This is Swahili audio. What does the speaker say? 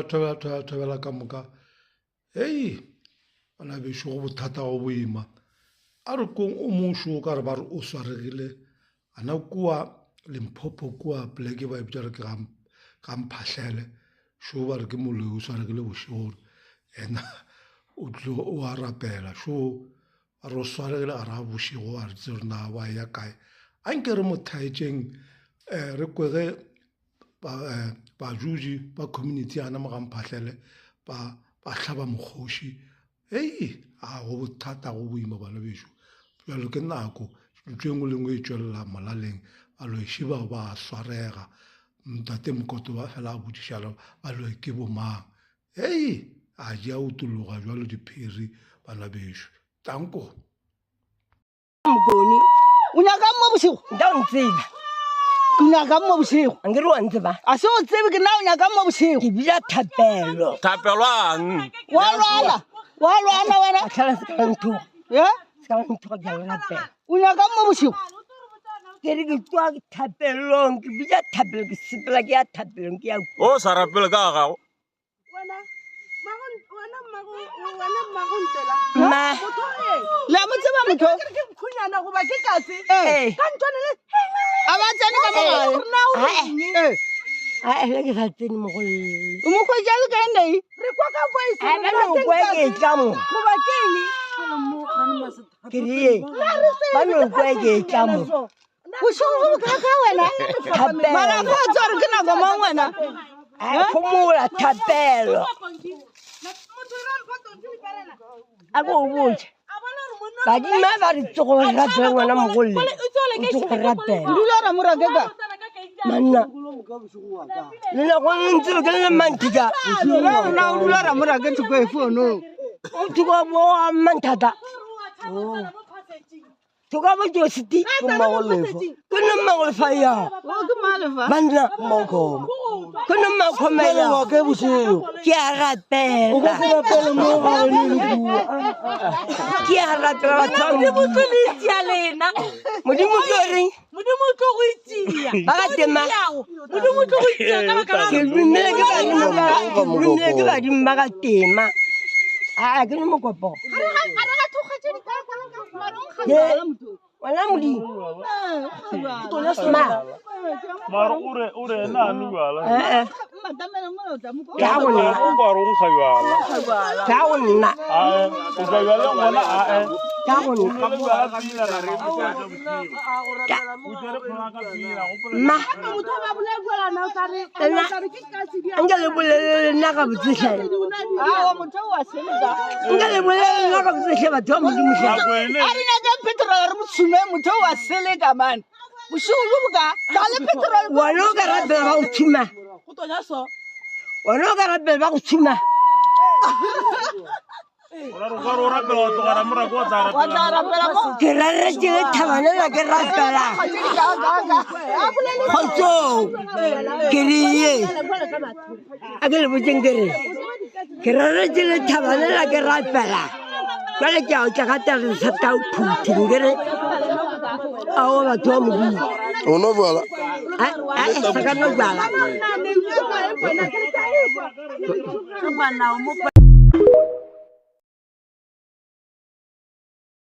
thobela ka moka hei bana besho go bothata go boima a re kong o mosho ka re ba re o swaregile ana kua Limpopo kua pleke ba ibjara ke ga mphahlele sho ba re ke moloi o swaregile bošego ena o tlo o a rapela sho a re o swaregile a ra bošego a re tse re na wa ya kae a nke re mothaetšeng re kwege bajuji ba community ana mo ga mphahlele ba hlaba mokgoši hei a go bothata go boima bana bešo bjalo ke nako ntho engwe le engwe e tšwelela molaleng ba loeši ba ba swarega ntate Mokoto ba fela a bodišala ba loe ke bomang hei a ja utologa jwalo diphiri bana bešo tanko Mgoni unyaka mo bosigo nda ntseba unyaka mo bosigo ngere wa ntseba a se o tsebe ke na unyaka mo bosigo ke bila thapelwang wa lwana wena tlhala se ka ntho ya se ka ntho ga yona pe unyaka mo bosigo ke re ke tswa thapelong ke bila thapelo ke sepela ke ya thapelong ke ya o sa rapele ka gago ma la mo tseba motho ke mkhunyana go ba ke katse ka ntone le a ba tsene ka mo a le ke sa tsene mo go o mo khwa jalo ka nei re kwa ka voice a ba no kwa ke tla mo go ba keng ke re ba no kwa ke tla mo go sholo ka wena mara go tsore ke na go mang wena a phumula thapelo a go botse ba di ma ba re tsogo rapela ngwana mogolle tsogo rapela dula ra mora ke ka manna le na go ntse ke le mantika na dula ra mora ke tko e fono o tiko bo mantata Tuka ba jositi kumawolefo. Kuna mawolfa ya. o ke malefa Bandla moko. Kuna makomela wa ke busiyo. Kia rapela. O ka rapela mo ga le lu. Kia rapela tsa mo tlole tsia lena modimo ke reng. modimo tlo go itsia Ba ga tema. modimo tlo go itsia ka baka la Ke dumele ke ba dumele ke ba dimma ka tema. A ke mo kopo. Wala mudi. maro ure na nuala Ya wona. o baro go khayala Ya wona. o ga yala ngwana Ya wona. Ma. motho ba bole golana o tare ke katse di Angale bolele na ka botsehle. a motho wa selega Angale bolele na ka botsehle batho ba modimo hle. a re na ka petrol re motsume motho wa selega man bosigo buka ka le petrol Wano ka rapela ba go thuma. go tonya so Wano ka rapela ba go thuma. ora pero to gara mra go tsara wa tla rapela mo Ke raretse le thabana la ke rapela. Khotso. Ke riye. Agale boteng ke re. Ke raretse le thabana la ke rapela. Jale ke a o tla ka tla sa ta o phuthi ngere. Awo batho ba modimo. Ono bala. Sa ka no bala. bana o mo